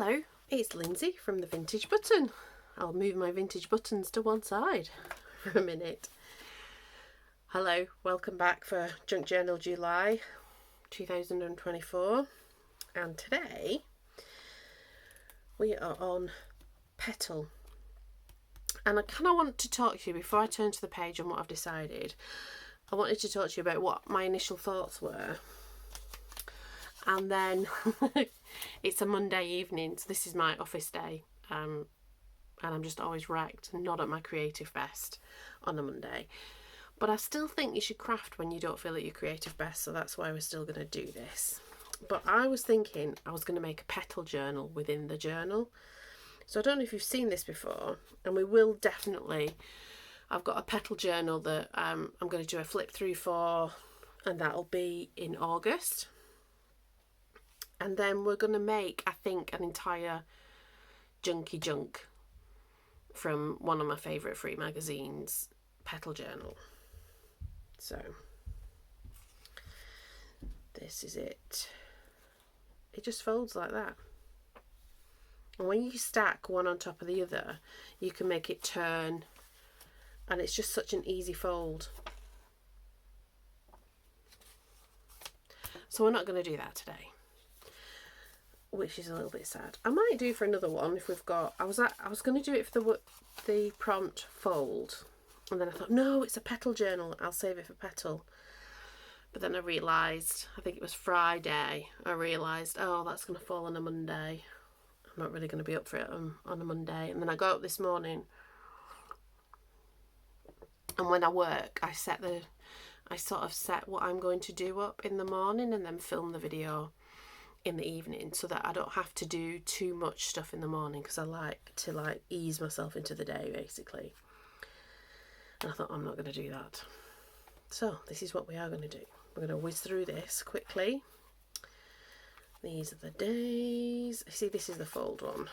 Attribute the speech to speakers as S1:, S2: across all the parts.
S1: Hello, it's Lindsay from the Vintage Button. I'll move my vintage buttons to one side for a minute. Hello, welcome back for Junk Journal July 2024, and today we are on Petal. And I kind of want to talk to you, before I turn to the page on what I've decided, I wanted to talk to you about what my initial thoughts were. And then it's a Monday evening, so this is my office day, and I'm just always wrecked and not at my creative best on a Monday. But I still think you should craft when you don't feel at your creative best, so that's why we're still going to do this. But I was thinking I was going to make a petal journal within the journal. So I don't know if you've seen this before, and we will definitely. I've got a petal journal that I'm going to do a flip through for, and that'll be in August. And then we're going to make, I think, an entire junky junk from one of my favourite free magazines, Petal Journal. So, this is it. It just folds like that. And when you stack one on top of the other, you can make it turn. And it's just such an easy fold. So we're not going to do that today, which is a little bit sad. I might do for another one if we've got. I was going to do it for the prompt fold, and then I thought, no, it's a petal journal. I'll save it for petal. But then I realised, I think it was Friday. I realised, oh, that's going to fall on a Monday. I'm not really going to be up for it on a Monday. And then I got up this morning, and when I work, I sort of set what I'm going to do up in the morning, and then film the video in the evening, so that I don't have to do too much stuff in the morning, because I like to ease myself into the day basically. And I thought, I'm not going to do that. So this is what we are going to do. We're going to whiz through this quickly. These are the days. See, this is the fold one.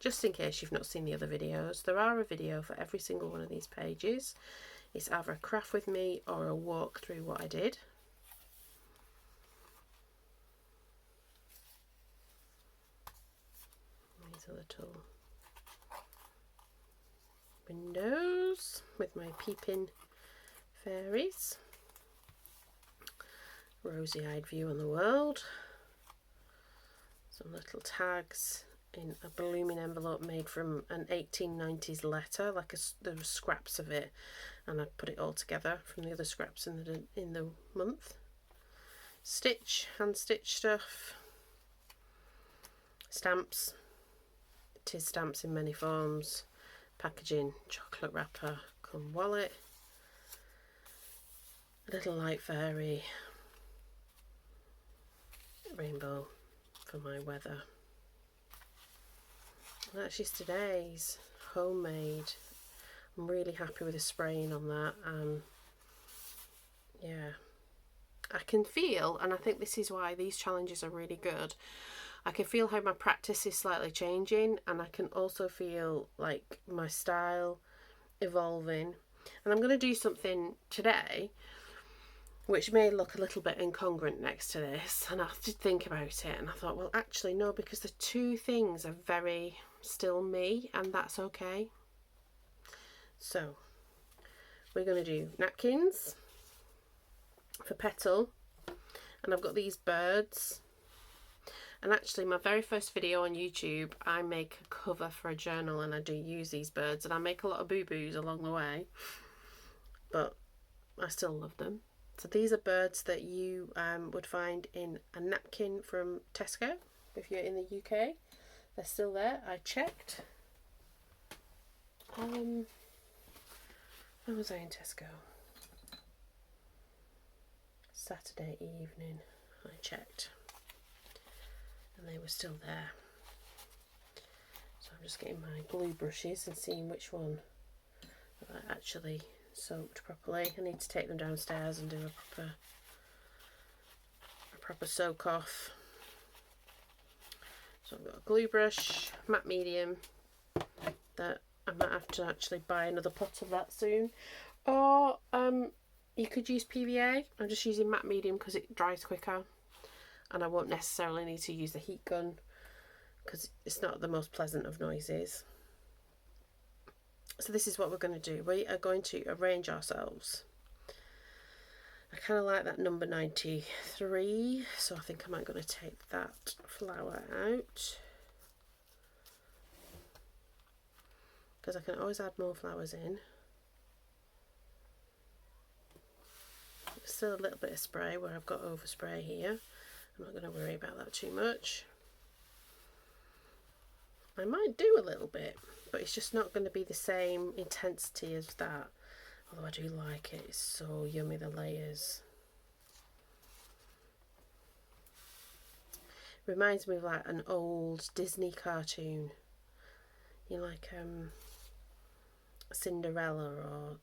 S1: Just in case you've not seen the other videos, there are a video for every single one of these pages. It's either a craft with me or a walk through what I did. These are little windows with my peeping fairies. Rosy-eyed view on the world. Some little tags in a blooming envelope made from an 1890s letter, there were scraps of it, and I put it all together from the other scraps in the month. Hand stitch stuff. Stamps. Tis stamps in many forms. Packaging, chocolate wrapper, come wallet. A little light fairy. Rainbow for my weather. And that's just today's homemade. I'm really happy with the spraying on that, and yeah, I can feel, and I think this is why these challenges are really good, I can feel how my practice is slightly changing, and I can also feel like my style evolving. And I'm going to do something today which may look a little bit incongruent next to this, and I did think about it, and I thought, well, actually no, because the two things are very still me, and that's okay. So we're going to do napkins for Petal, and I've got these birds. And actually, my very first video on YouTube, I make a cover for a journal, and I do use these birds, and I make a lot of boo-boos along the way, but I still love them. So these are birds that you would find in a napkin from Tesco if you're in the UK. They're still there. I checked. When was I in Tesco? Saturday evening. I checked, and they were still there. So I'm just getting my glue brushes and seeing which one I actually soaked properly. I need to take them downstairs and do a proper soak off. So I've got a glue brush, matte medium, that I might have to actually buy another pot of that soon, or you could use PVA. I'm just using matte medium because it dries quicker, and I won't necessarily need to use the heat gun because it's not the most pleasant of noises. So this is what we're going to do. We are going to arrange ourselves. I kind of like that number 93, so I think I'm going to take that flower out, because I can always add more flowers in. Still a little bit of spray where I've got overspray here. I'm not going to worry about that too much. I might do a little bit, but it's just not going to be the same intensity as that. Although I do like it. It's so yummy, the layers. Reminds me of like an old Disney cartoon. You know, like Cinderella or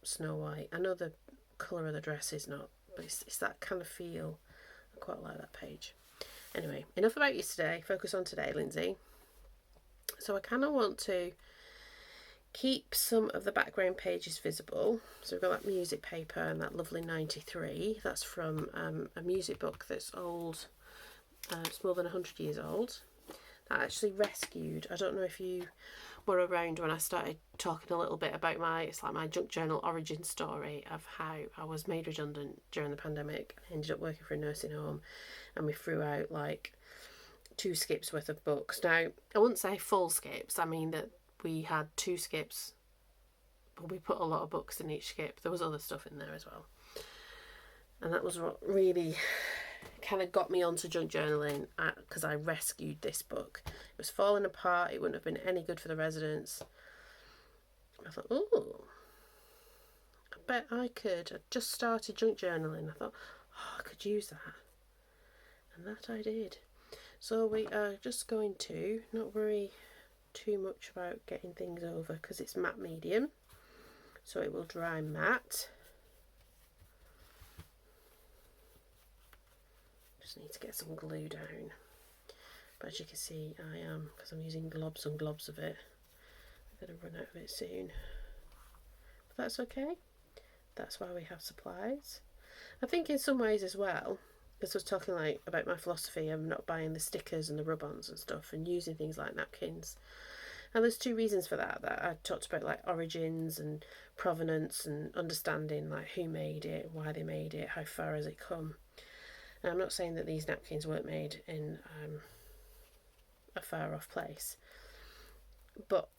S1: Snow White. I know the colour of the dress is not, but it's that kind of feel. I quite like that page. Anyway, enough about yesterday. Focus on today, Lindsay. So I kind of want to keep some of the background pages visible. So we've got that music paper and that lovely 93. That's from a music book that's old. It's more than 100 years old. That I actually rescued. I don't know if you were around when I started talking a little bit about it's like my junk journal origin story of how I was made redundant during the pandemic. I ended up working for a nursing home, and we threw out like 2 skips worth of books. Now, I wouldn't say full skips. I mean that we had 2 skips, but we put a lot of books in each skip. There was other stuff in there as well. And that was what really kind of got me onto junk journaling, because I rescued this book. It was falling apart. It wouldn't have been any good for the residents. I thought, oh, I bet I could. I just started junk journaling. I thought, oh, I could use that. And that I did. So we are just going to not worry too much about getting things over, because it's matte medium, so it will dry matte. Just need to get some glue down, but as you can see I am, because I'm using globs and globs of it. I'm going to run out of it soon, but that's okay. That's why we have supplies. I think in some ways as well, this was talking like about my philosophy of not buying the stickers and the rub-ons and stuff, and using things like napkins. And there's 2 reasons for that I talked about, like origins and provenance and understanding like who made it, why they made it, how far has it come. And I'm not saying that these napkins weren't made in a far off place, but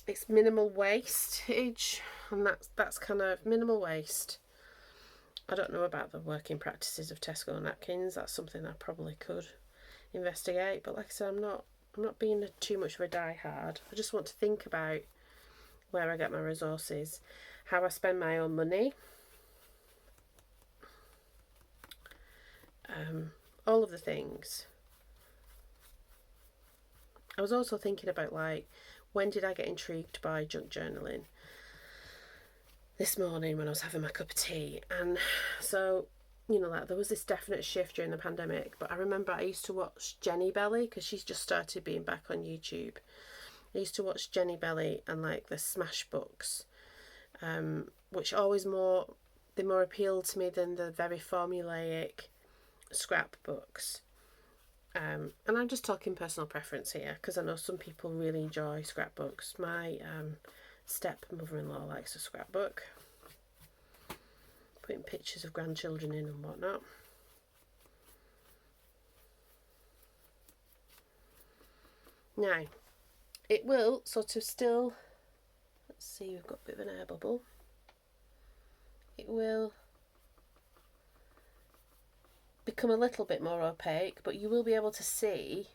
S1: it's minimal wastage, and that's kind of minimal waste. I don't know about the working practices of Tesco napkins. That's something I probably could investigate. But like I said, I'm not being too much of a die-hard. I just want to think about where I get my resources, how I spend my own money, all of the things. I was also thinking about like, when did I get intrigued by junk journaling? This morning when I was having my cup of tea. And so, you know, like there was this definite shift during the pandemic, but I remember I used to watch Jenny Belly, because she's just started being back on YouTube. I used to watch Jenny Belly and like the Smash books, which always more appealed to me than the very formulaic scrapbooks. And I'm just talking personal preference here, because I know some people really enjoy scrapbooks. My step mother-in-law likes a scrapbook, putting pictures of grandchildren in and whatnot. Now, it will sort of still, let's see, we've got a bit of an air bubble. It will become a little bit more opaque, but you will be able to see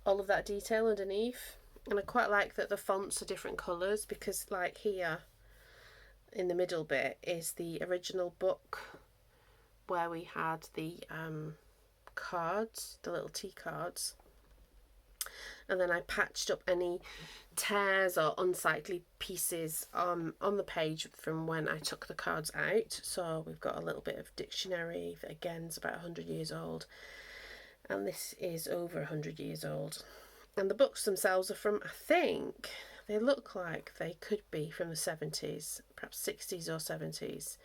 S1: all of that detail underneath. And I quite like that the fonts are different colours, because like here in the middle bit is the original book where we had the cards, the little tea cards, and then I patched up any tears or unsightly pieces on the page from when I took the cards out. So we've got a little bit of dictionary that again is about 100 years old, and this is over 100 years old. And the books themselves are from, I think, they look like they could be from the 70s, perhaps 60s or 70s.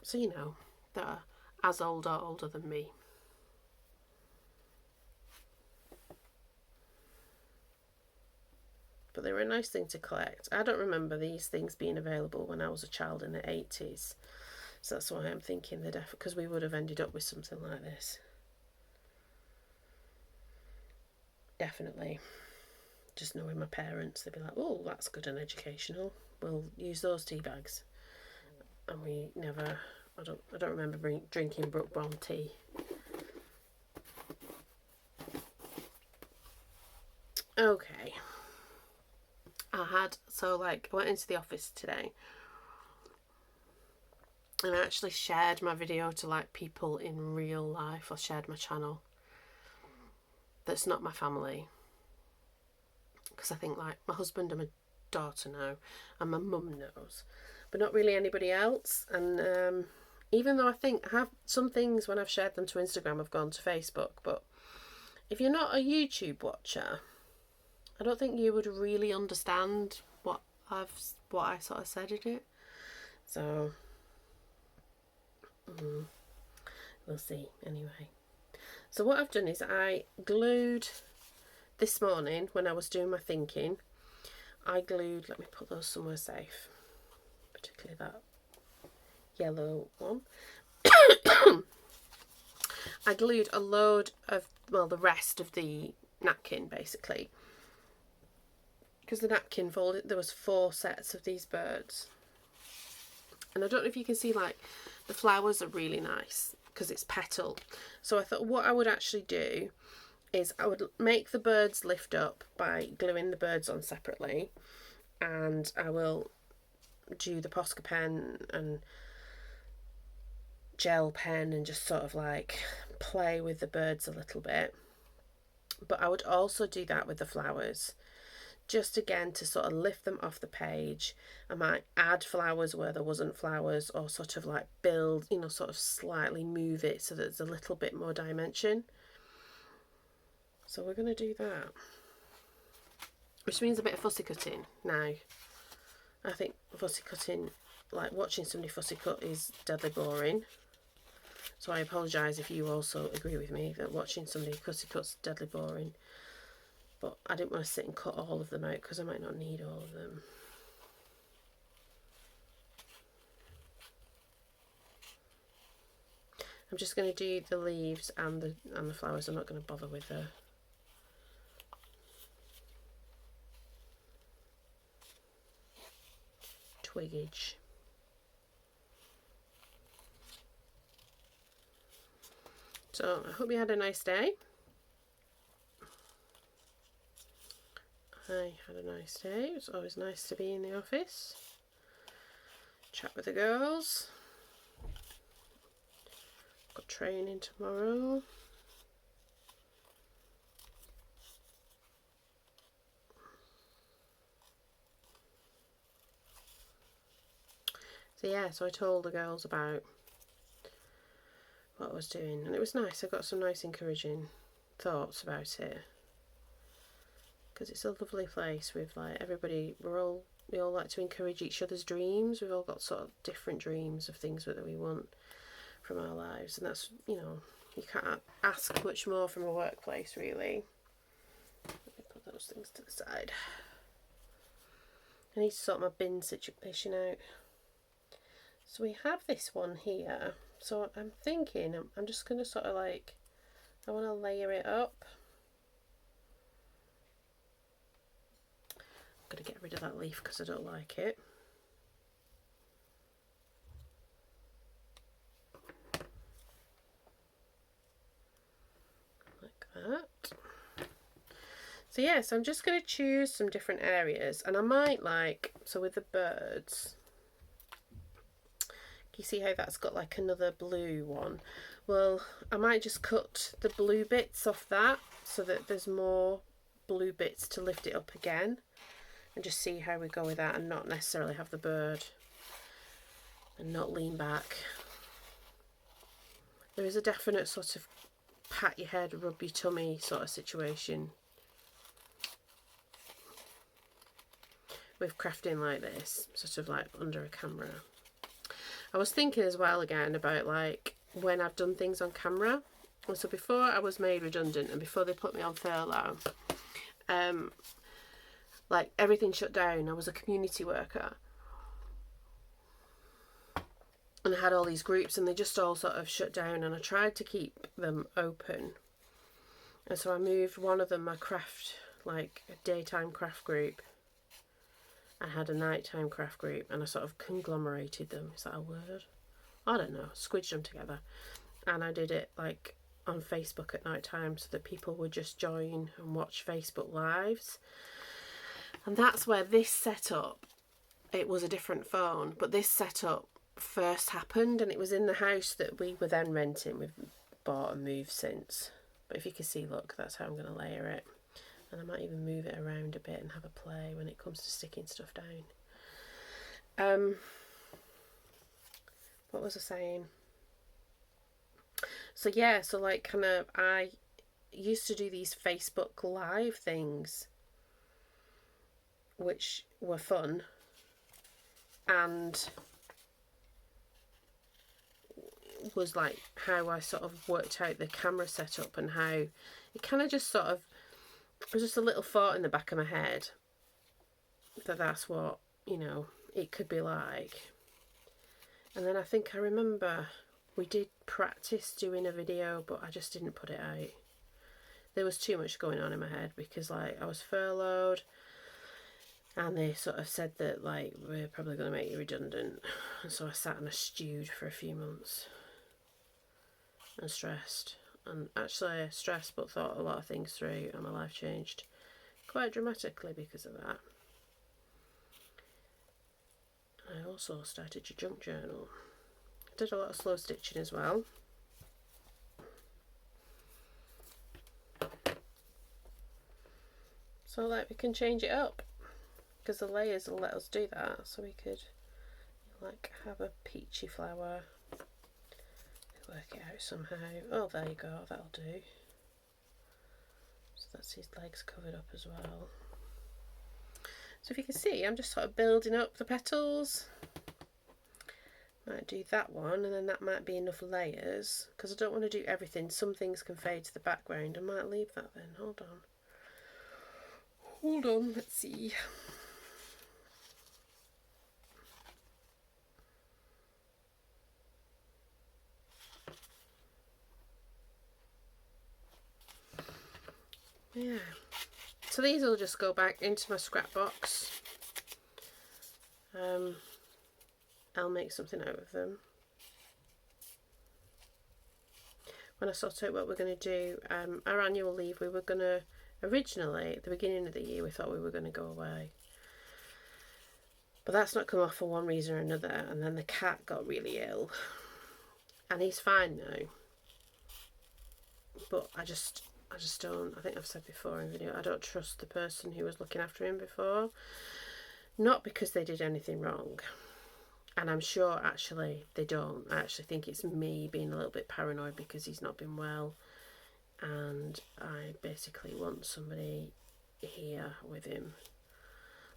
S1: So, you know, they're as old or older than me. But they were a nice thing to collect. I don't remember these things being available when I was a child in the 80s. So that's why I'm thinking they're definitely, because we would have ended up with something like this. Definitely. Just knowing my parents, they'd be like, oh, that's good and educational. We'll use those tea bags. And we never, I don't remember drinking Brook Bond tea. Okay. I went into the office today and I actually shared my video to like people in real life. I shared my channel that's not my family, because I think like my husband and my daughter know and my mum knows, but not really anybody else. And even though I think I have some things when I've shared them to Instagram have gone to Facebook, but if you're not a YouTube watcher, I don't think you would really understand what I sort of said in it. So we'll see anyway. So what I've done is I glued this morning when I was doing my thinking. Let me put those somewhere safe, particularly that yellow one. I glued a load of, well, the rest of the napkin basically, because the napkin folded, there was 4 sets of these birds, and I don't know if you can see, like, the flowers are really nice because it's petal. So I thought what I would actually do is I would make the birds lift up by gluing the birds on separately, and I will do the Posca pen and gel pen and just sort of like play with the birds a little bit. But I would also do that with the flowers, just again to sort of lift them off the page. I might add flowers where there wasn't flowers, or sort of like build, you know, sort of slightly move it so that there's a little bit more dimension. So we're going to do that, which means a bit of fussy cutting. Now, I think fussy cutting, like watching somebody fussy cut, is deadly boring. So I apologise if you also agree with me that watching somebody fussy cut's deadly boring. But I didn't want to sit and cut all of them out because I might not need all of them. I'm just going to do the leaves and the flowers. I'm not going to bother with the twiggage. So I hope you had a nice day. I had a nice day. It's always nice to be in the office, chat with the girls. Got training tomorrow. So yeah, so I told the girls about what I was doing, and it was nice. I got some nice encouraging thoughts about it, because it's a lovely place with like everybody. We all like to encourage each other's dreams. We've all got sort of different dreams of things that we want from our lives, and that's, you know, you can't ask much more from a workplace really. Let me put those things to the side. I need to sort my bin situation out. So we have this one here. So I'm thinking I'm just going to sort of like, I want to layer it up. I'm going to get rid of that leaf because I don't like it. Like that. So yeah, so I'm just going to choose some different areas, and I might like, so with the birds, you see how that's got like another blue one? Well, I might just cut the blue bits off that so that there's more blue bits to lift it up again, and just see how we go with that, and not necessarily have the bird and not lean back. There is a definite sort of pat your head, rub your tummy sort of situation with crafting like this, sort of like under a camera. I was thinking as well again about like when I've done things on camera. So before I was made redundant and before they put me on furlough, like everything shut down. I was a community worker. And I had all these groups and they just all sort of shut down, and I tried to keep them open. And so I moved one of them, my craft, like a daytime craft group. I had a nighttime craft group, and I sort of conglomerated them. Is that a word? I don't know. Squidged them together. And I did it like on Facebook at night time so that people would just join and watch Facebook lives. And that's where this setup, it was a different phone, but this setup first happened, and it was in the house that we were then renting. We've bought and moved since. But if you can see, look, that's how I'm going to layer it. And I might even move it around a bit and have a play when it comes to sticking stuff down. What was I saying? So yeah, so like kind of I used to do these Facebook Live things, which were fun, and was like how I sort of worked out the camera setup, and how it kind of just sort of, it was just a little thought in the back of my head that that's what, you know, it could be like. And then I think I remember we did practice doing a video, but I just didn't put it out. There was too much going on in my head because like I was furloughed, and they sort of said that like we're probably going to make you redundant. And so I sat and I stewed for a few months and stressed, and actually stressed but thought a lot of things through, and my life changed quite dramatically because of that. I also started a junk journal. Did a lot of slow stitching as well. So like we can change it up because the layers will let us do that. So we could like have a peachy flower, work it out somehow. Oh, there you go, that'll do. So that's his legs covered up as well. So if you can see, I'm just sort of building up the petals. Might do that one, and then that might be enough layers, because I don't want to do everything. Some things can fade to the background. I might leave that then. Hold on, let's see. Yeah, so these will just go back into my scrap box. I'll make something out of them. When I sort out what we're going to do, our annual leave, we were going to, originally, at the beginning of the year, we thought we were going to go away. But that's not come off for one reason or another, and then the cat got really ill. And he's fine now. But I just don't, I think I've said before in the video, I don't trust the person who was looking after him before. Not because they did anything wrong. And I'm sure actually they don't. I actually think it's me being a little bit paranoid because he's not been well. And I basically want somebody here with him,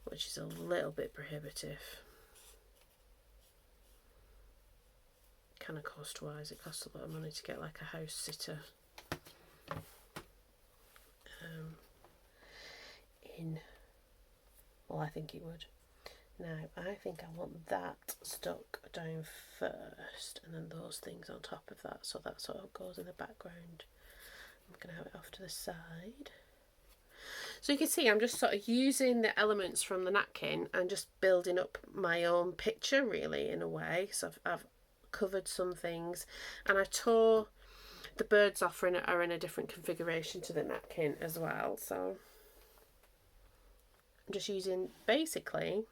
S1: which is a little bit prohibitive. Kind of cost-wise, it costs a lot of money to get like a house sitter. Well, I think it would. Now, I think I want that stuck down first, and then those things on top of that, so that sort of goes in the background. I'm going to have it off to the side. So you can see I'm just sort of using the elements from the napkin and just building up my own picture, really, in a way. So I've covered some things, and I tore the birds off are in a different configuration to the napkin as well. So I'm just using, basically,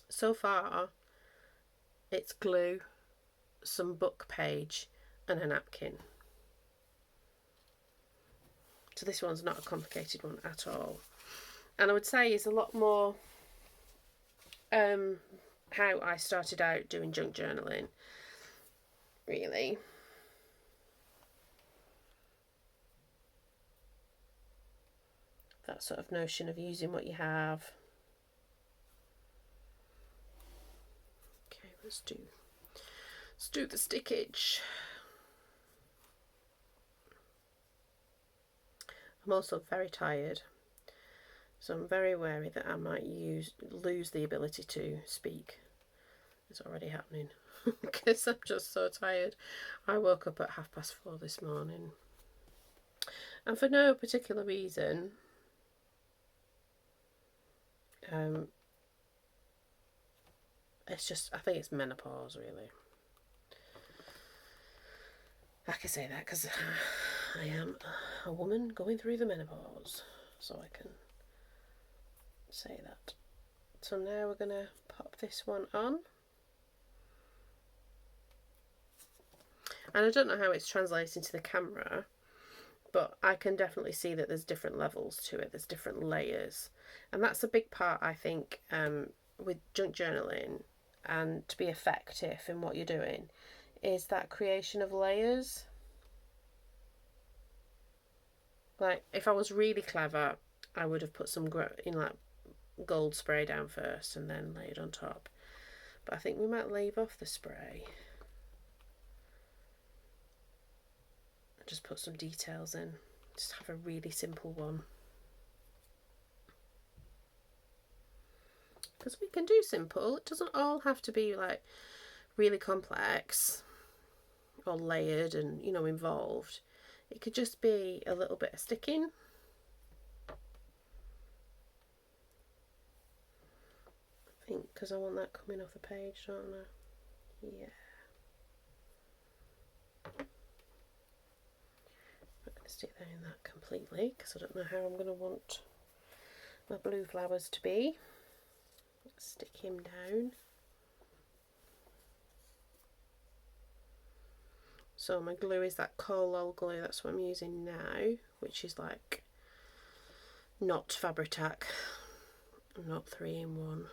S1: so far, it's glue, some book page, and a napkin. So this one's not a complicated one at all. And I would say it's a lot more how I started out doing junk journaling, really. That sort of notion of using what you have. Okay, let's do the stickage. I'm also very tired. So I'm very wary that I might lose the ability to speak. It's already happening because I'm just so tired. I woke up at 4:30 this morning, and for no particular reason. It's just, I think it's menopause, really. I can say that because I am a woman going through the menopause, so I can say that. So now we're going to pop this one on. And I don't know how it's translating to the camera, but I can definitely see that there's different levels to it. There's different layers. And that's a big part, I think, with junk journaling and to be effective in what you're doing, is that creation of layers. Like, if I was really clever, I would have put some like gold spray down first and then laid on top. But I think we might leave off the spray. Just put some details in. Just have a really simple one. Because we can do simple. It doesn't all have to be like really complex or layered and, you know, involved. It could just be a little bit of sticking. I think because I want that coming off the page, don't I? Yeah. I'm not going to stick that in that completely because I don't know how I'm going to want my blue flowers to be. Let's stick him down. So my glue is that Colol glue, that's what I'm using now, which is like not Fabri-Tac, not 3-in-1,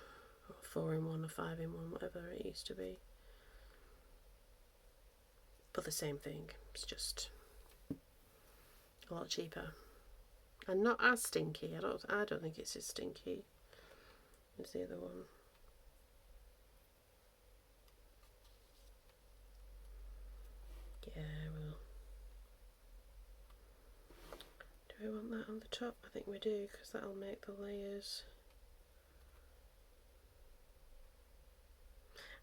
S1: or 4-in-1 or 5-in-1, whatever it used to be. But the same thing, it's just a lot cheaper. And not as stinky, I don't think it's as stinky as the other one. Yeah, well, do we want that on the top? I think we do, because that'll make the layers.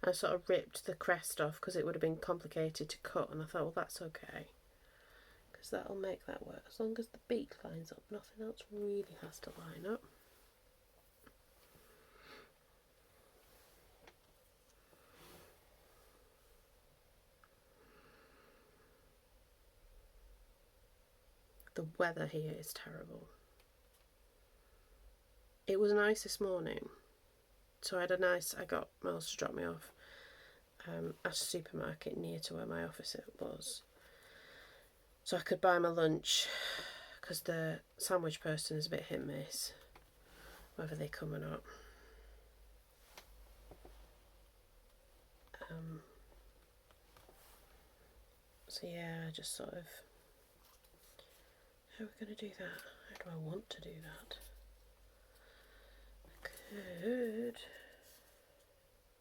S1: I sort of ripped the crest off because it would have been complicated to cut, and I thought, well, that's okay, because that'll make that work. As long as the beak lines up, nothing else really has to line up. The weather here is terrible. It was nice this morning, so I got Miles to drop me off at a supermarket near to where my office was, so I could buy my lunch, because the sandwich person is a bit hit and miss, whether they come or not. So yeah, just sort of, how are we going to do that? How do I want to do that? I could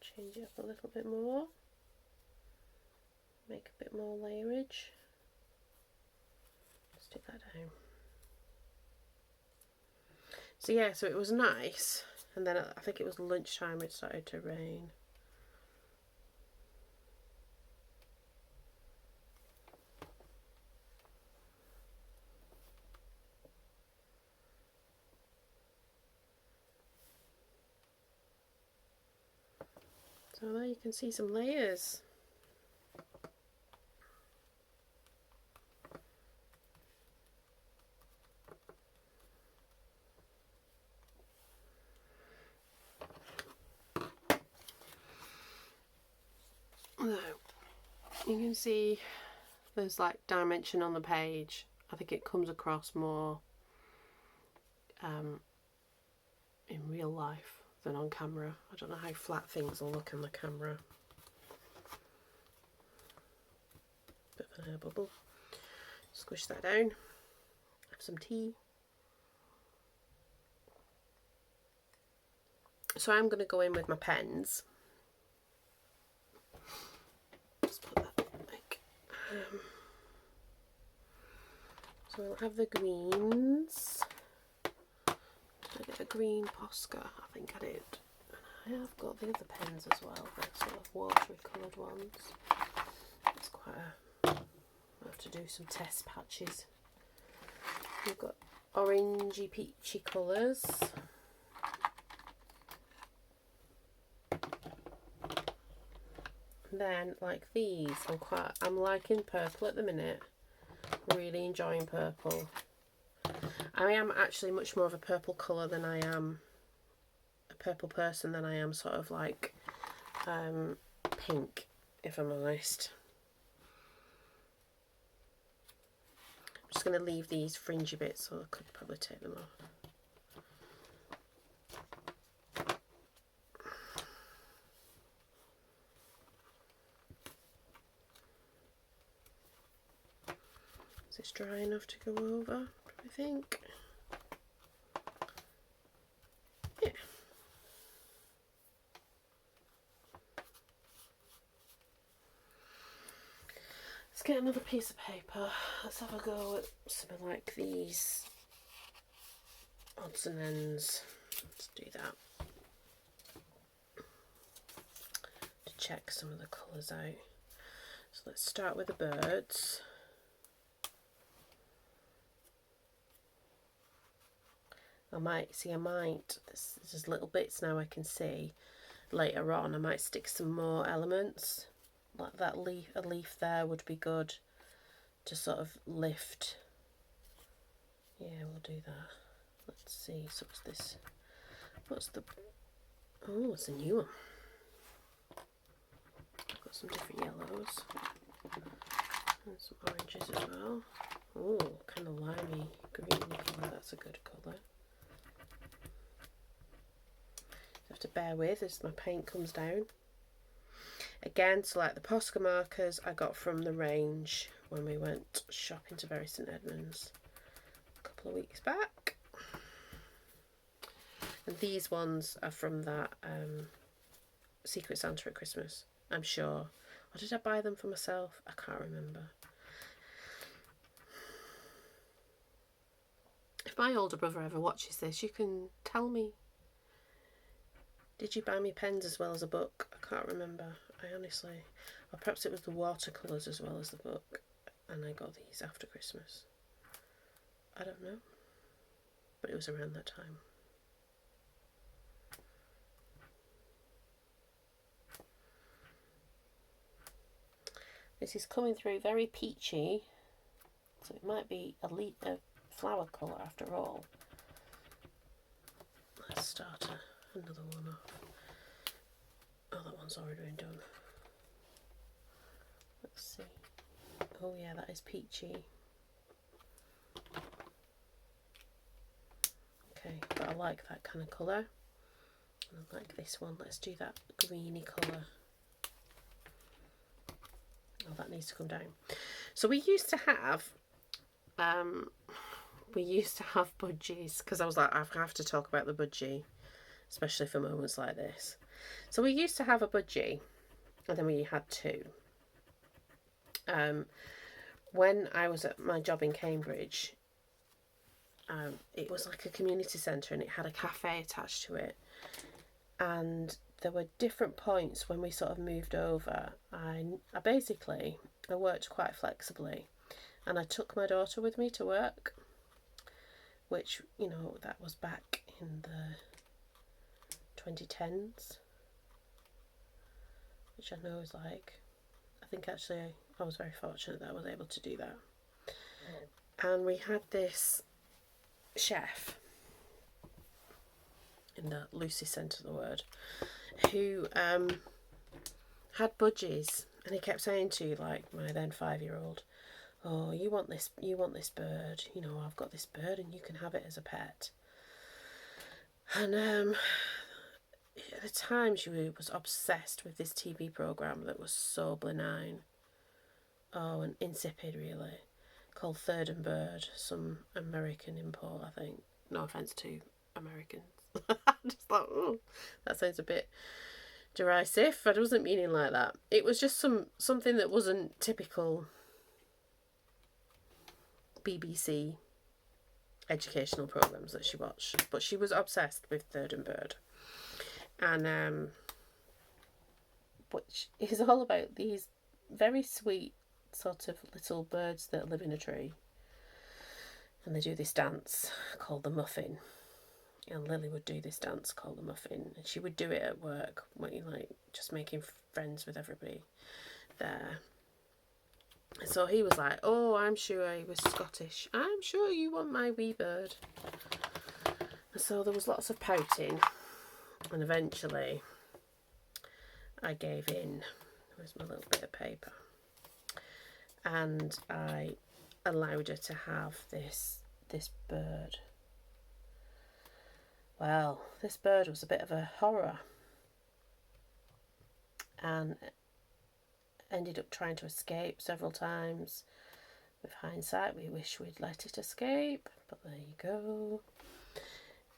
S1: change it up a little bit more, make a bit more layerage. Stick that down. So yeah, so it was nice, and then I think it was lunchtime it started to rain. So there you can see some layers. Now, you can see there's like dimension on the page. I think it comes across more in real life than on camera. I don't know how flat things will look on the camera. Bit of an air bubble. Squish that down. Have some tea. So I'm going to go in with my pens. Just put that back. So I'll have the greens. a bit of green Posca, I think I did. I have got the other pens as well, the sort of watery coloured ones. It's quite a... I have to do some test patches. We've got orangey peachy colours. Then like these, I'm liking purple at the minute. Really enjoying purple. I am actually much more of a purple colour than I am a purple person than I am sort of like pink, if I'm honest. I'm just going to leave these fringy bits, so I could probably take them off. Is this dry enough to go over, I think? Yeah. Let's get another piece of paper. Let's have a go at something like these odds and ends. Let's do that. To check some of the colours out. So let's start with the birds. There's little bits now I can see. Later on I might stick some more elements. Like that leaf, a leaf there would be good to sort of lift. Yeah, we'll do that. Let's see, so what's this? Oh, it's a new one. I've got some different yellows. And some oranges as well. Oh, kind of limey green colour, that's a good colour. Have to bear with as my paint comes down. Again, so like the Posca markers I got from the range when we went shopping to Bury St Edmunds a couple of weeks back. And these ones are from that Secret Santa at Christmas, I'm sure. Or did I buy them for myself? I can't remember. If my older brother ever watches this, you can tell me. Did you buy me pens as well as a book? I can't remember. I honestly... Or perhaps it was the watercolours as well as the book. And I got these after Christmas. I don't know. But it was around that time. This is coming through very peachy. So it might be a flower colour after all. Let's start another one off. Oh, that one's already been done. Let's see. Oh yeah, that is peachy. Okay, but I like that kind of colour. And I like this one. Let's do that greeny colour. Oh, that needs to come down. So we used to have budgies, because I was like, I have to talk about the budgie, especially for moments like this. So we used to have a budgie, and then we had two. When I was at my job in Cambridge, it was like a community centre and it had a cafe attached to it. And there were different points when we sort of moved over. I worked quite flexibly, and I took my daughter with me to work, which, you know, that was back in the 2010s, which I know is like, I think actually I was very fortunate that I was able to do that. And we had this chef, in the loosest sense of the word, who had budgies, and he kept saying to, like, my then 5-year-old, oh, you want this bird, you know, I've got this bird and you can have it as a pet. And at the time she was obsessed with this TV programme that was so benign, and insipid really, called Third and Bird, some American import, I think. No offence to Americans. I just thought, oh, that sounds a bit derisive. I wasn't meaning like that. It was just something that wasn't typical BBC educational programs that she watched, but she was obsessed with Third and Bird, and which is all about these very sweet sort of little birds that live in a tree, and they do this dance called the muffin. And Lily would do this dance called the muffin, and she would do it at work when you like just making friends with everybody there. So he was like, "Oh, I'm sure," he was Scottish, "I'm sure you want my wee bird." And so there was lots of pouting, and eventually I gave in. There's my little bit of paper, and I allowed her to have this bird. Well, this bird was a bit of a horror, and ended up trying to escape several times. With hindsight, we wish we'd let it escape, but there you go.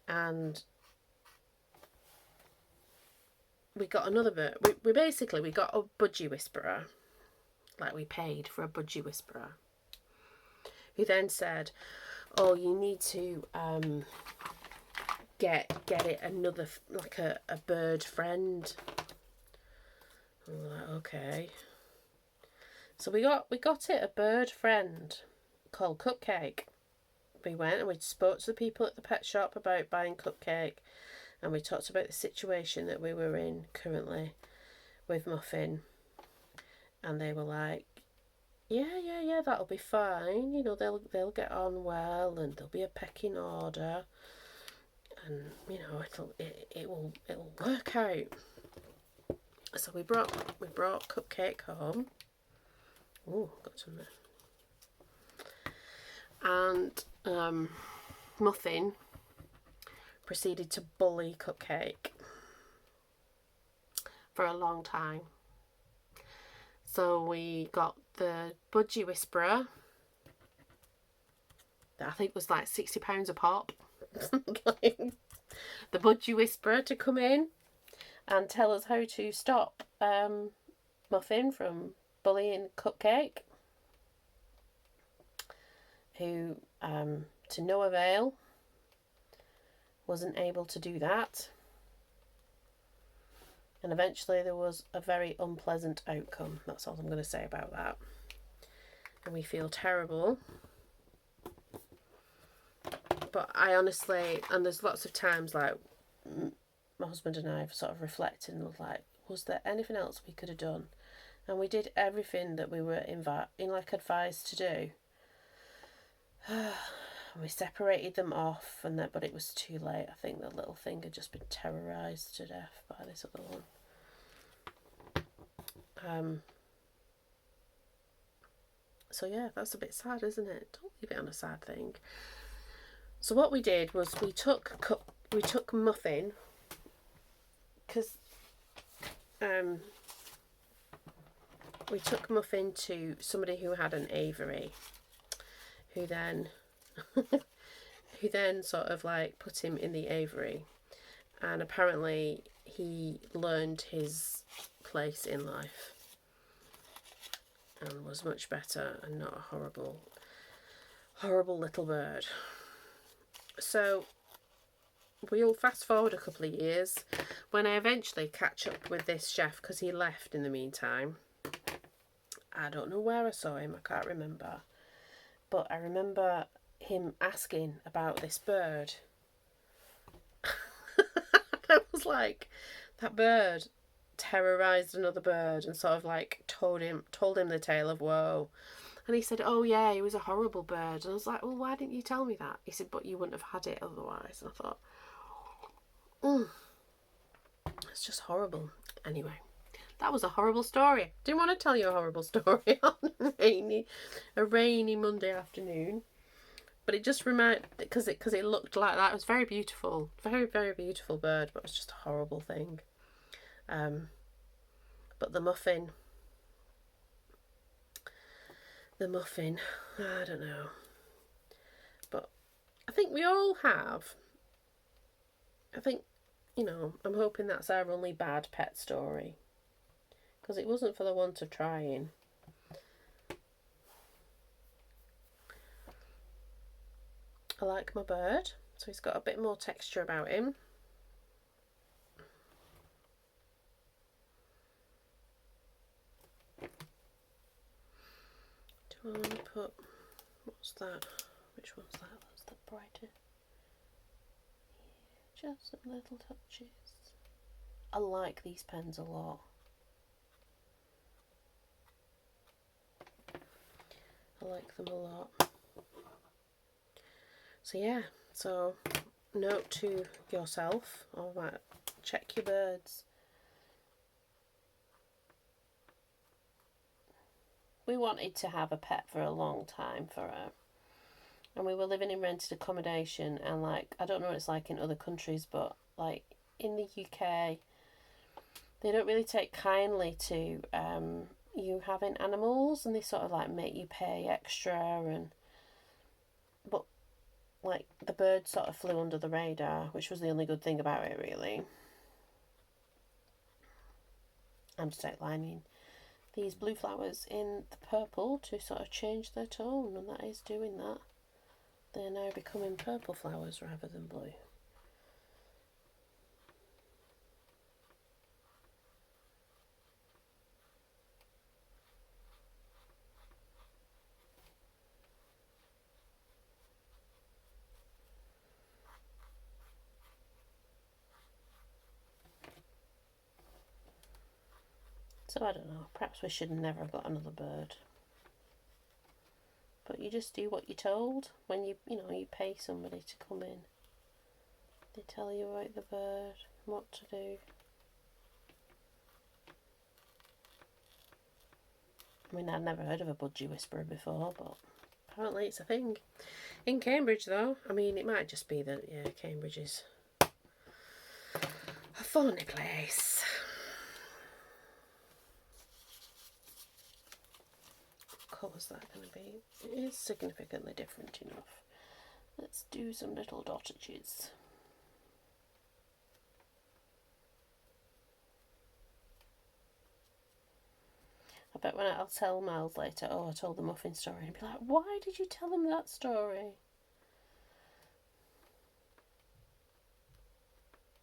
S1: And we got another bird. We basically got a budgie whisperer, like we paid for a budgie whisperer, who then said, "Oh, you need to get it another, like a bird friend." And we're like, okay. So we got it a bird friend called Cupcake. We went and we spoke to the people at the pet shop about buying Cupcake, and we talked about the situation that we were in currently with Muffin, and they were like, yeah, that'll be fine. You know, they'll get on well, and there'll be a pecking order, and you know it will work out. So we brought Cupcake home. Oh, got some there. And Muffin proceeded to bully Cupcake for a long time. So we got the budgie whisperer, that I think was like £60 a pop. The budgie whisperer to come in and tell us how to stop Muffin from bullying Cupcake, who to no avail wasn't able to do that, and eventually there was a very unpleasant outcome. That's all I'm going to say about that. And we feel terrible, but I honestly, and there's lots of times like my husband and I have sort of reflected and was like, was there anything else we could have done? And we did everything that we were advised to do. We separated them off, but it was too late. I think the little thing had just been terrorised to death by this other one. So yeah, that's a bit sad, isn't it? Don't leave it on a sad thing. So what we did was we took Muffin, because we took Muffin to somebody who had an aviary, who then sort of like put him in the aviary, and apparently he learned his place in life and was much better and not a horrible little bird. So we'll fast forward a couple of years when I eventually catch up with this chef, because he left in the meantime. I don't know where I saw him, I can't remember, but I remember him asking about this bird. I was like, that bird terrorised another bird and sort of like told him the tale of woe. And he said, oh yeah, he was a horrible bird. And I was like, well, why didn't you tell me that? He said, but you wouldn't have had it otherwise. And I thought, it's just horrible. Anyway, that was a horrible story. Didn't want to tell you a horrible story on a rainy Monday afternoon. But it just because it looked like that. It was very beautiful. Very, very beautiful bird, but it was just a horrible thing. But the muffin, I don't know. But I think we all have. I think, I'm hoping that's our only bad pet story, because it wasn't for the want of trying. A like my bird. So he's got a bit more texture about him. Do I want to put, what's that? Which one's that? That's the brighter. Yeah, just some little touches. I like these pens a lot. I like them a lot. So yeah, so note to yourself, alright, check your birds. We wanted to have a pet for a long time for her. And we were living in rented accommodation, and like, I don't know what it's like in other countries, but like in the UK, they don't really take kindly to you having animals, and they sort of like make you pay extra, and but like the bird sort of flew under the radar, which was the only good thing about it really. I'm just outlining these blue flowers in the purple to sort of change their tone, and that is doing that. They're now becoming purple flowers rather than blue. So I don't know, perhaps we should have never got another bird. But you just do what you're told when you pay somebody to come in. They tell you about the bird, what to do. I mean, I'd never heard of a budgie whisperer before, but apparently it's a thing. In Cambridge though, I mean, it might just be that, yeah, Cambridge is a funny place. What colour's that going to be? It is significantly different enough. Let's do some little dotages. I bet when I'll tell Miles later, oh, I told the muffin story, and he'll be like, why did you tell him that story?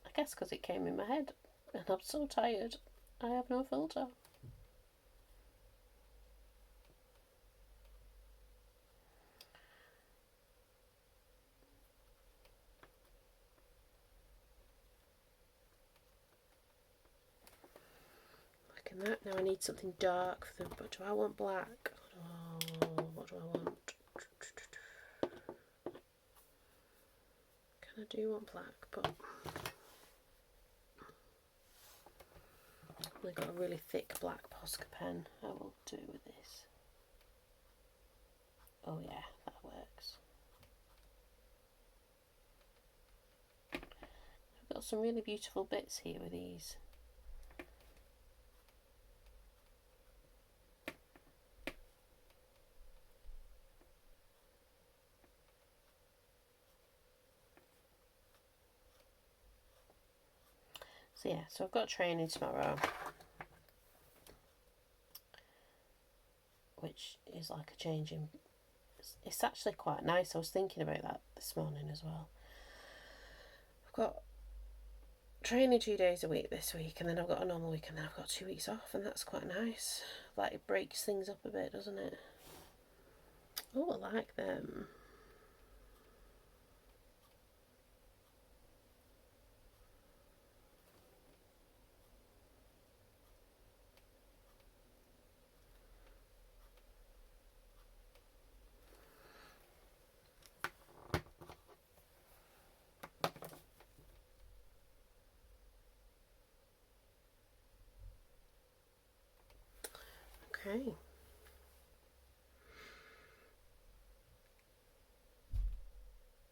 S1: I guess because it came in my head, and I'm so tired. I have no filter. That. Now I need something dark for them, but do I want black? Oh, what do I want? I do want black, but I've got a really thick black Posca pen. I will do with this. Oh yeah, that works. I've got some really beautiful bits here with these. So yeah, so I've got training tomorrow, which is like a change in, it's actually quite nice. I was thinking about that this morning as well. I've got training 2 days a week this week, and then I've got a normal week, and then I've got 2 weeks off, and that's quite nice. Like, it breaks things up a bit, doesn't it? Oh, I like them. Okay.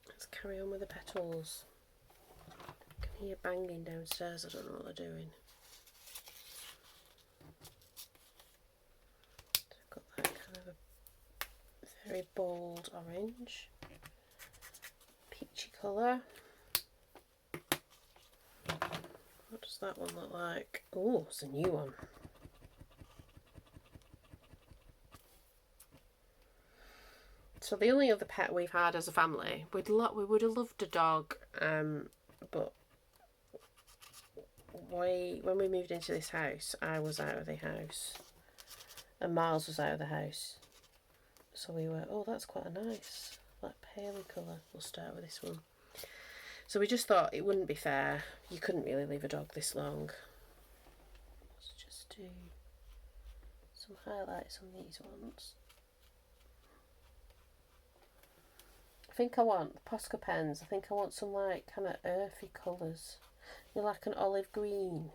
S1: Let's carry on with the petals. I can hear banging downstairs. I don't know what they're doing. So I've got that kind of a very bold orange, peachy colour. What does that one look like? Oh, it's a new one. So the only other pet we've had as a family, we would have loved a dog, but when we moved into this house, I was out of the house, and Miles was out of the house. So we were, oh, that's quite a nice, like paley colour. We'll start with this one. So we just thought it wouldn't be fair. You couldn't really leave a dog this long. Let's just do some highlights on these ones. I think I want Posca pens. I think I want some like kind of earthy colours. You know, like an olive green.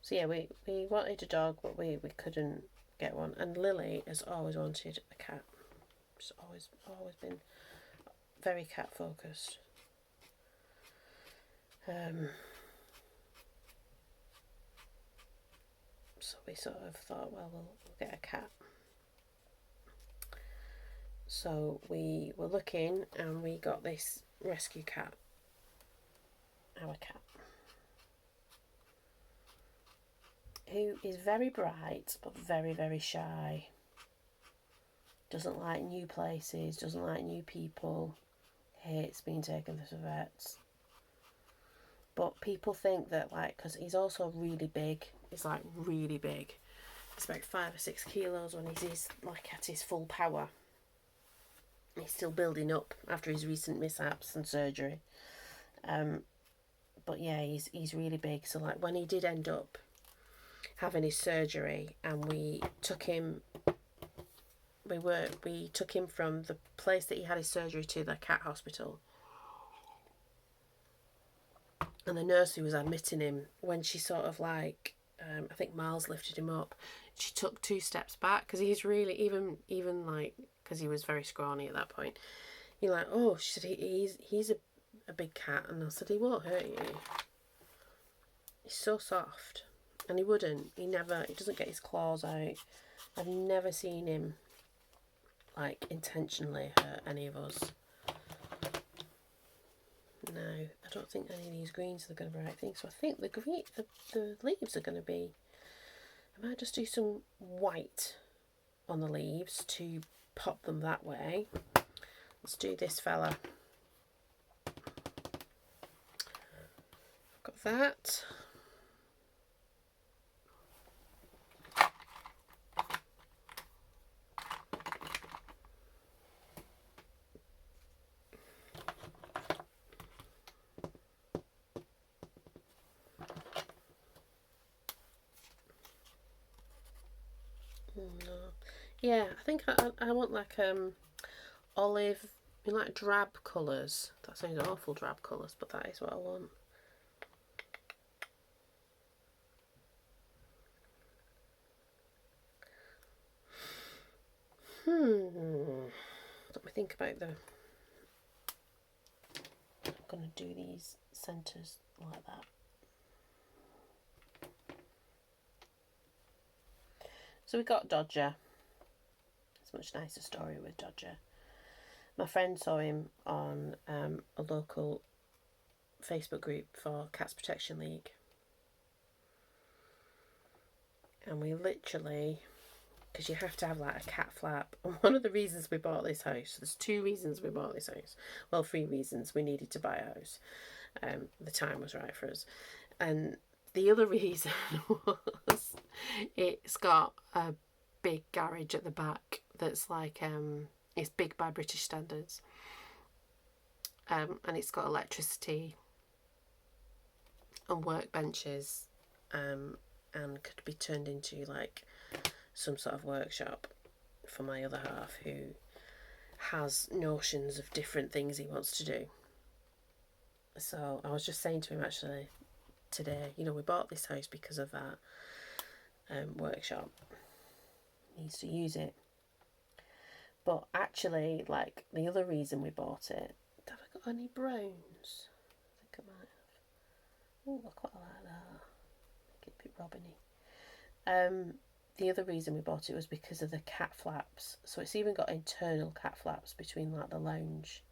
S1: So yeah, we wanted a dog, but we couldn't get one. And Lily has always wanted a cat. She's always been very cat focused. So we sort of thought, well, we'll get a cat. So we were looking and we got this rescue cat, our cat, who is very bright but very, very shy. Doesn't like new places, doesn't like new people, hates being taken to the vets. But people think that, like, because he's also really big, he's like really big. He's about 5 or 6 kilos when he's like at his full power. He's still building up after his recent mishaps and surgery. But yeah, he's really big. So like when he did end up having his surgery, and we took him from the place that he had his surgery to the cat hospital. And the nurse who was admitting him, when she sort of like, I think Miles lifted him up, she took 2 steps back, because he's really, even like, because he was very scrawny at that point. You're like, oh, she said, he's a big cat. And I said, he won't hurt you. He's so soft. And he wouldn't. He doesn't get his claws out. I've never seen him, like, intentionally hurt any of us. No, I don't think any of these greens are going to be the right thing. So I think the leaves are going to be, I might just do some white on the leaves to pop them that way. Let's do this fella. Got that. Yeah, I think I want like olive, like drab colours. That sounds awful, drab colours, but that is what I want. Let me think about I'm going to do these centres like that. So we got Dodger. It's a much nicer story with Dodger. My friend saw him on a local Facebook group for Cats Protection League. And we literally, because you have to have like a cat flap. And one of the reasons we bought this house, there's 2 reasons we bought this house. Well, 3 reasons we needed to buy a house. The time was right for us. And the other reason was it's got a big garage at the back that's like, it's big by British standards. And it's got electricity and workbenches, and could be turned into like some sort of workshop for my other half, who has notions of different things he wants to do. So I was just saying to him actually today, you know, we bought this house because of that workshop. Needs to use it. But actually, like, the other reason we bought it, have I got any browns? I think I might have. Oh, I quite like that. Make it a bit robin-y. The other reason we bought it was because of the cat flaps. So it's even got internal cat flaps between like the lounge.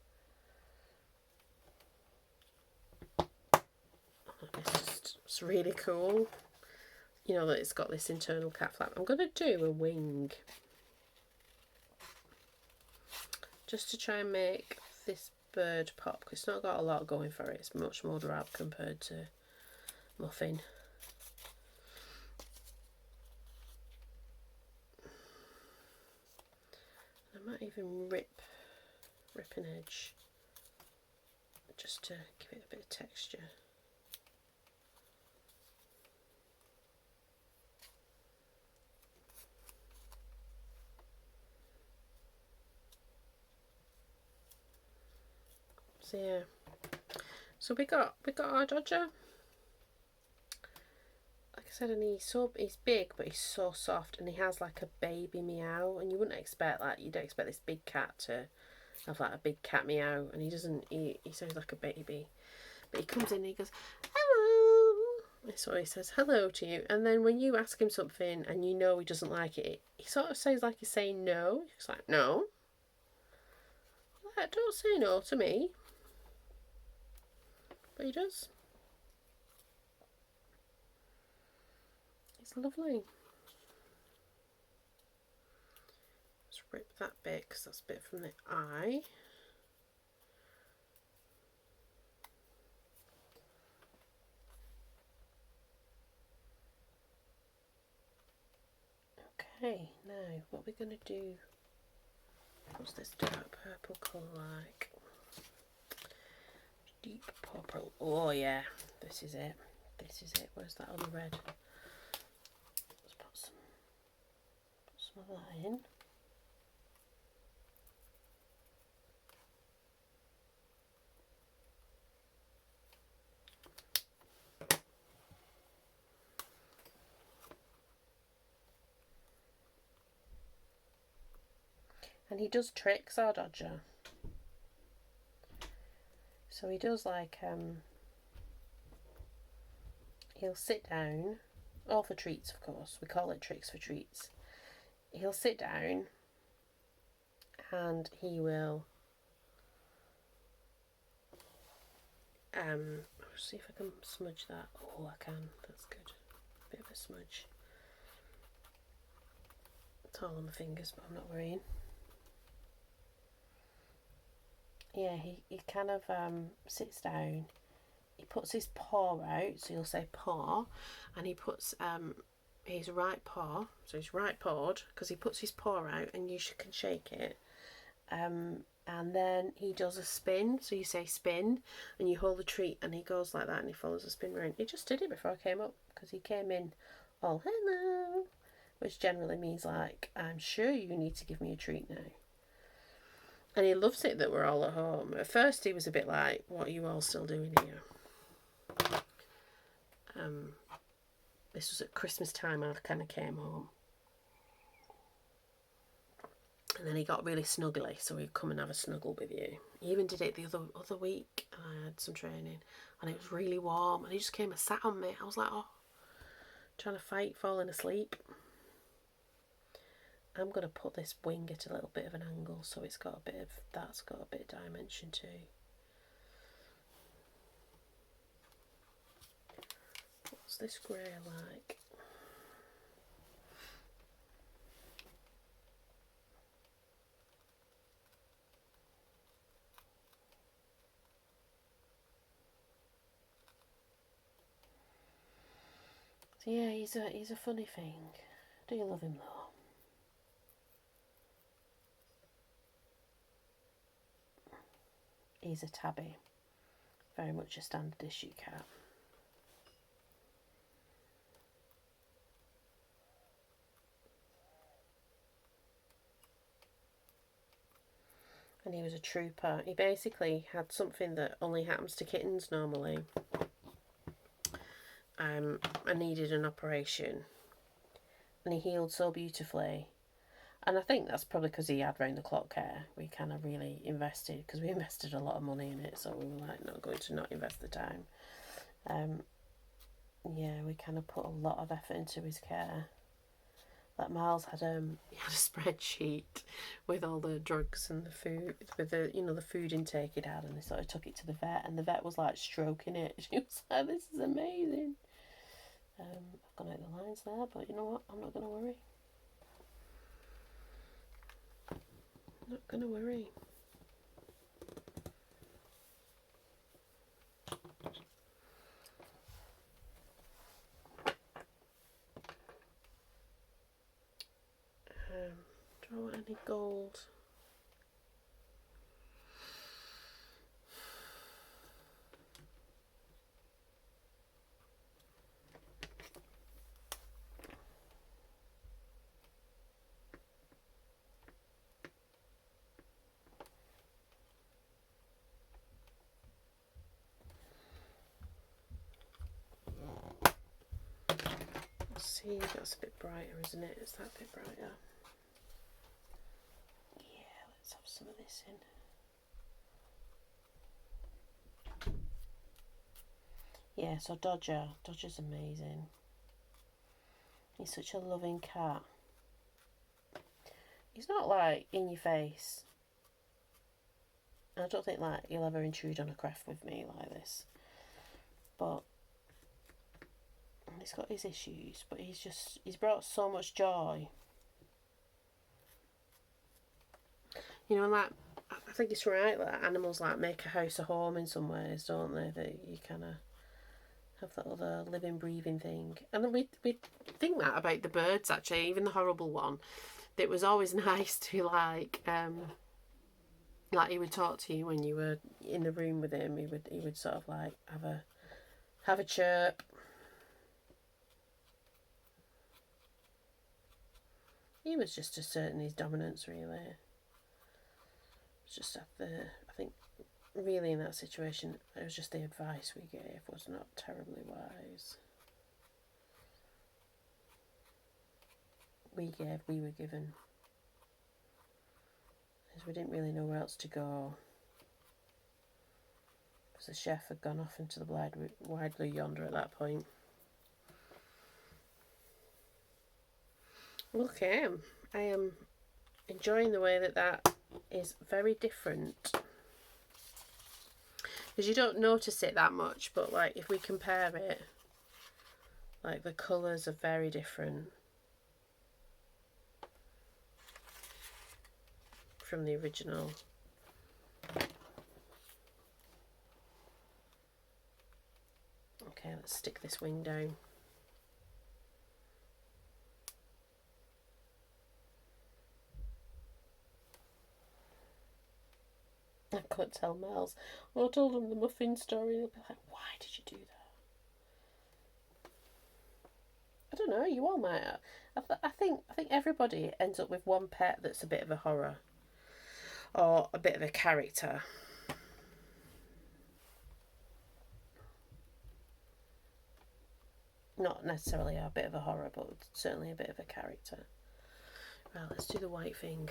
S1: It's really cool. you know, that it's got this internal cat flap. I'm going to do a wing, just to try and make this bird pop, because it's not got a lot going for it. It's much more drab compared to Muffin. I might even rip an edge just to give it a bit of texture. So yeah, so we got our Dodger. Like I said, and he's big, but he's so soft, and he has like a baby meow, and you wouldn't expect that. You don't expect this big cat to have like a big cat meow, and he doesn't. He sounds like a baby, but he comes in and he goes, hello. That's what he says, hello to you. And then when you ask him something and you know he doesn't like it, he sort of sounds like he's saying no. He's like, no, don't say no to me. But he does. It's lovely. Let's rip that bit, because that's a bit from the eye. Okay, now what we're going to do, what's this dark purple colour like? Deep purple. Oh yeah, this is it. This is it. Where's that other red? Let's put some of that in. And he does tricks, our Dodger. So he does like, he'll sit down, all for treats of course, we call it tricks for treats. He'll sit down and he will, see if I can smudge that. Oh, I can, that's good. Bit of a smudge. It's all on my fingers, but I'm not worrying. Yeah, he kind of sits down, he puts his paw out, so you'll say paw, and he puts his right paw, so he's right pawed, because he puts his paw out and you can shake it, and then he does a spin, so you say spin, and you hold the treat and he goes like that and he follows the spin round. He just did it before I came up, because he came in all hello, which generally means like, I'm sure you need to give me a treat now. And he loves it that we're all at home. At first he was a bit like, what are you all still doing here? This was at Christmas time, I kind of came home. And then he got really snuggly, so he'd come and have a snuggle with you. He even did it the other week, and I had some training, and it was really warm, and he just came and sat on me. I was like, oh, trying to fight falling asleep. I'm going to put this wing at a little bit of an angle, so it's got a bit of, that's got a bit of dimension too. What's this grey like? So yeah, he's a funny thing. Do you love him though? He's a tabby. Very much a standard issue cat. And he was a trooper. He basically had something that only happens to kittens normally. And needed an operation. And he healed so beautifully. And I think that's probably because he had round the clock care. We kind of really invested, because we invested a lot of money in it, so we were like not going to not invest the time. Yeah, we kind of put a lot of effort into his care. Like Miles had a spreadsheet with all the drugs and the food, with the the food intake he'd had, and he sort of took it to the vet, and the vet was like stroking it. She was like, "This is amazing." I I've gone out the lines there, but you know what? I'm not going to worry. Not going to worry. Do I want any gold? See, that's a bit brighter, isn't it? Is that a bit brighter? Yeah, let's have some of this in. Yeah, so Dodger's amazing. He's such a loving cat. He's not like in your face. I don't think like he'll ever intrude on a craft with me like this. But he's got his issues, but he's brought so much joy. You know, like, I think it's right that animals like make a house a home in some ways, don't they? That you kind of have that other living, breathing thing. And then we think that about the birds, actually, even the horrible one. It was always nice to like he would talk to you when you were in the room with him. He would sort of like have a chirp. He was just asserting his dominance, really. It's just I think, really in that situation, it was just the advice we gave was not terribly wise. We were given. Because we didn't really know where else to go. Because the chef had gone off into the wide blue yonder at that point. Okay, I am enjoying the way that is very different. Because you don't notice it that much, but like if we compare it, like the colours are very different from the original. Okay, let's stick this wing down. I couldn't tell Miles. Well, I told him the muffin story, and he'll be like, why did you do that? I don't know, you all might have. I think everybody ends up with one pet that's a bit of a horror. Or a bit of a character. Not necessarily a bit of a horror, but certainly a bit of a character. Right, let's do the white thing.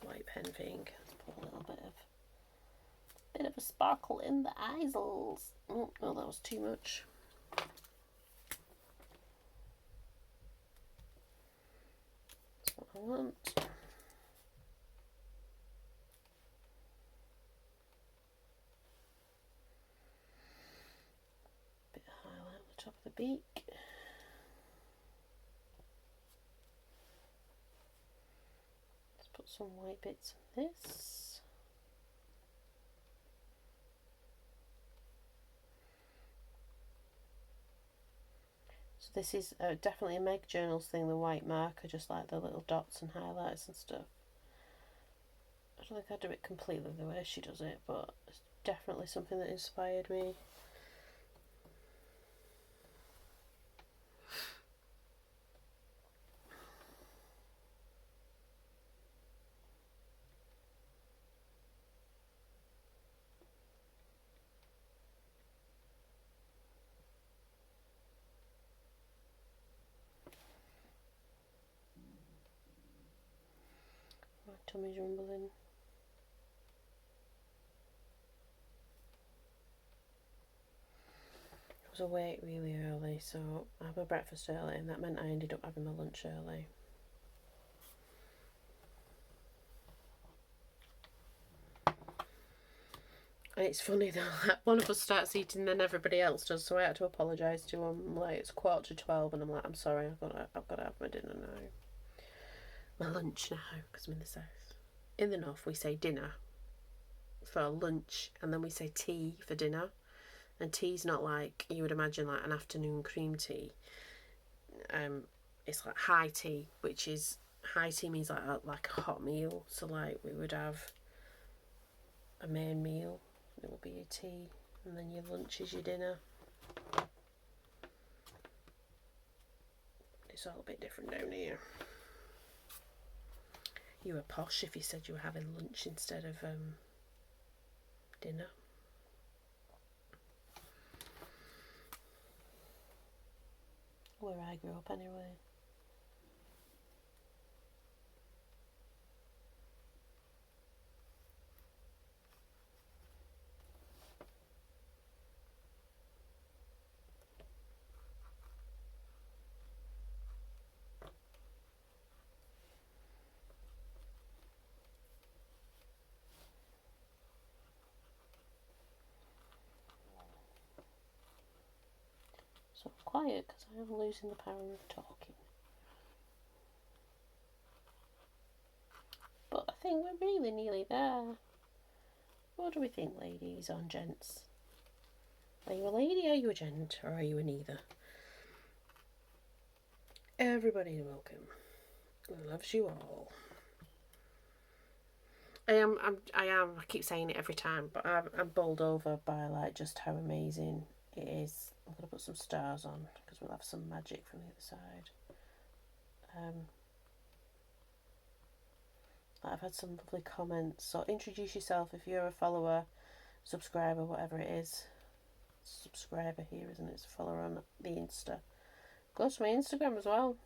S1: White pen thing. Let's put a little bit of a sparkle in the eyeballs. Oh, no, that was too much. That's what I want. Bit of highlight on the top of the beak. Let's put some white bits in this. This is definitely a Meg Journals thing, the white marker, just like the little dots and highlights and stuff. I don't think I do it completely the way she does it, but it's definitely something that inspired me. My tummy's rumbling. I was awake really early, so I had my breakfast early, and that meant I ended up having my lunch early. And it's funny that one of us starts eating, then everybody else does. So I had to apologise to him. Like, it's 11:45, and I'm like, I'm sorry, I've got to have my dinner now, my lunch now, because I'm in the south. In the north, we say dinner for lunch, and then we say tea for dinner. And tea's not like you would imagine, like an afternoon cream tea. It's like high tea, which is high tea means like a hot meal. So like we would have a main meal, it will be your tea, and then your lunch is your dinner. It's all a bit different down here. You were posh if you said you were having lunch instead of dinner. Where I grew up anyway. So I'm quiet because I am losing the power of talking. But I think we're really nearly there. What do we think, ladies and gents? Are you a lady, are you a gent, or are you a neither? Everybody welcome. Loves you all. I keep saying it every time, but I'm bowled over by like just how amazing it is. I'm going to put some stars on because we'll have some magic from the other side. I've had some lovely comments. So introduce yourself if you're a follower, subscriber, whatever it is. Subscriber here, isn't it? It's a follower on the Insta. Go to my Instagram as well.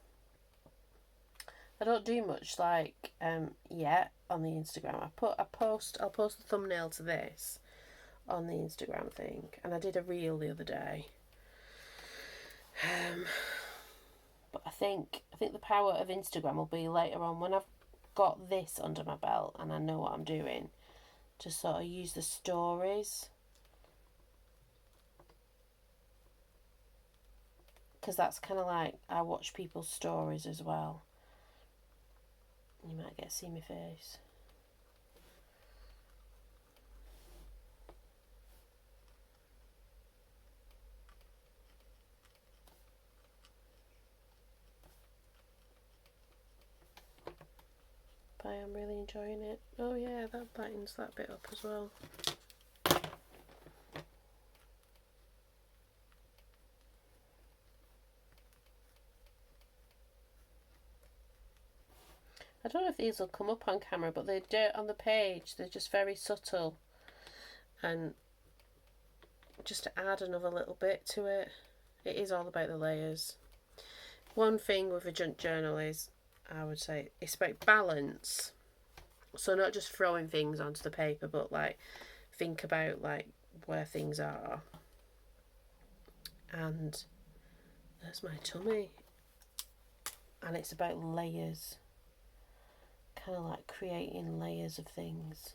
S1: I don't do much like yet on the Instagram. I'll post the thumbnail to this on the Instagram thing, and I did a reel the other day. But I think the power of Instagram will be later on when I've got this under my belt and I know what I'm doing, to sort of use the stories, because that's kind of like I watch people's stories as well. You might get to see my face. But I am really enjoying it. Oh yeah, that lightens that bit up as well. I don't know if these will come up on camera, but they do on the page. They're just very subtle. And just to add another little bit to it, it is all about the layers. One thing with a junk journal is, I would say, it's about balance. So not just throwing things onto the paper, but like think about like where things are. And there's my tummy. And it's about layers. Kind of like creating layers of things.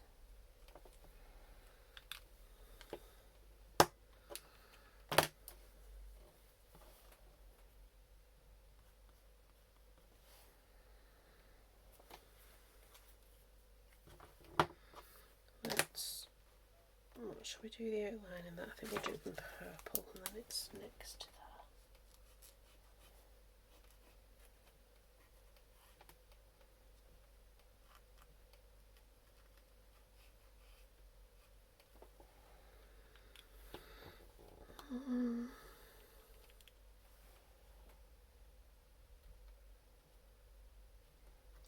S1: Shall we do the outline in that? I think we'll do them purple, and then it's next to that.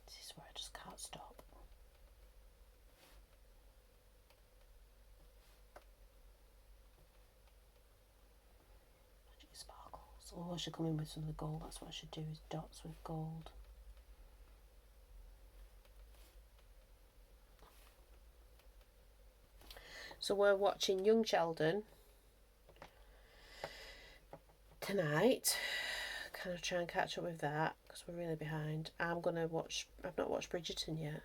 S1: This is where I just can't stop. Sparkles. Oh, I should come in with some of the gold. That's what I should do, is dots with gold. So we're watching Young Sheldon tonight. Kind of try and catch up with that because we're really behind. I've not watched Bridgerton yet.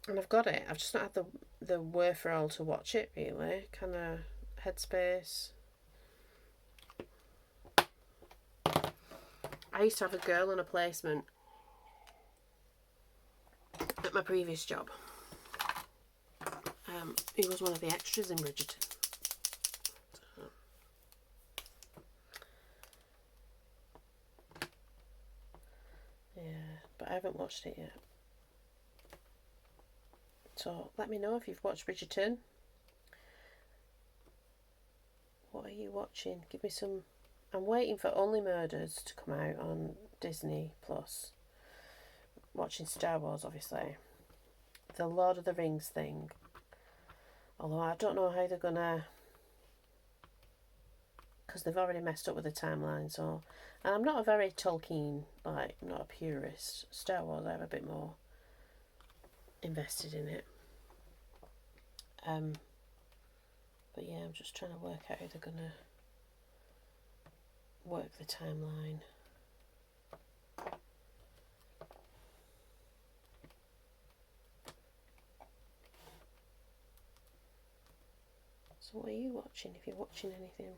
S1: And I've got it. I've just not had the wherewithal to watch it, really. Kind of headspace. I used to have a girl on a placement at my previous job. He was one of the extras in Bridgerton. Yeah, but I haven't watched it yet. So let me know if you've watched Bridgerton. What are you watching? Give me some. I'm waiting for Only Murders to come out on Disney Plus. Watching Star Wars, obviously. The Lord of the Rings thing. Although I don't know how they're gonna, because they've already messed up with the timeline. So, and I'm not a very Tolkien, like, I'm not a purist. Star Wars, I'm a bit more invested in it. But yeah, I'm just trying to work out how they're gonna work the timeline. So what are you watching, if you're watching anything?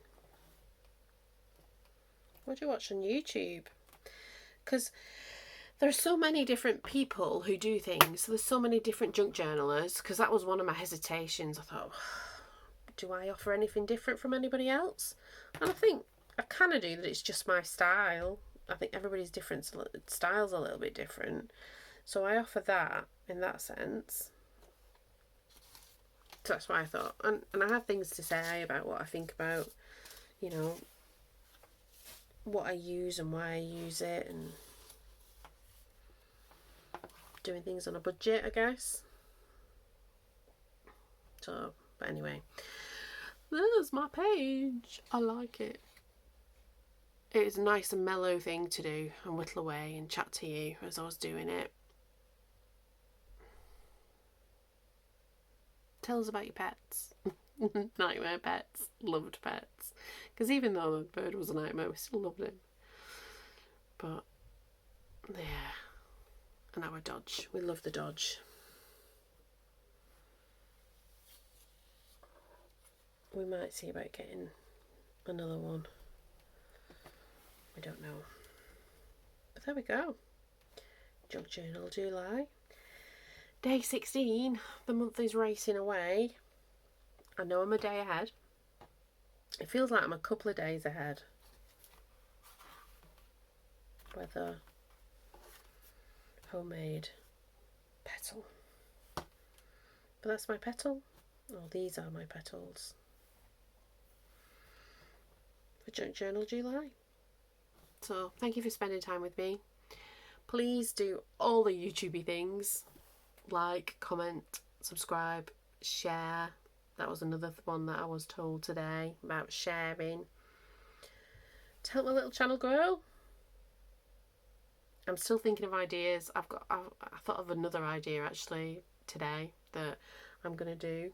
S1: What do you watch on YouTube? Because there are so many different people who do things. There's so many different junk journalers, because that was one of my hesitations. I thought, do I offer anything different from anybody else? And I think I kind of do, that it's just my style. I think everybody's different style's a little bit different. So I offer that in that sense. So that's why I thought. And I have things to say about what I think about, you know, what I use and why I use it, and doing things on a budget, I guess. So, but anyway, there's my page. I like it. It's a nice and mellow thing to do and whittle away and chat to you as I was doing it. Tell us about your pets. Nightmare pets. Loved pets. Because even though the bird was a nightmare, we still loved him. But, yeah. And our Dodge. We love the Dodge. We might see about getting another one. We don't know. But there we go. Junk Journal July. Day 16. The month is racing away. I know I'm a day ahead. It feels like I'm a couple of days ahead. Weather. Homemade. Petal. But that's my petal. Oh, these are my petals. For Junk Journal July. So, thank you for spending time with me. Please do all the YouTubey things. Like, comment, subscribe, share. That was another one that I was told today about sharing. To help my little channel grow. I'm still thinking of ideas. I thought of another idea actually today that I'm going to do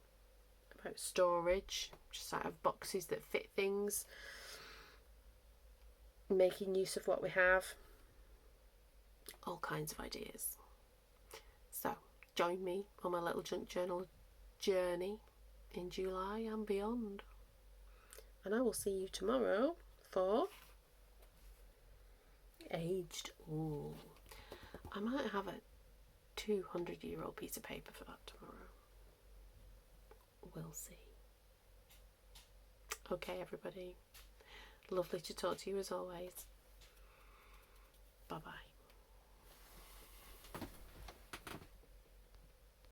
S1: about storage. Just out of boxes that fit things. Making use of what we have. All kinds of ideas. So, join me on my little junk journal journey in July and beyond. And I will see you tomorrow for Aged. Ooh. I might have a 200-year-old piece of paper for that tomorrow. We'll see. Okay, everybody. Lovely to talk to you as always. Bye-bye.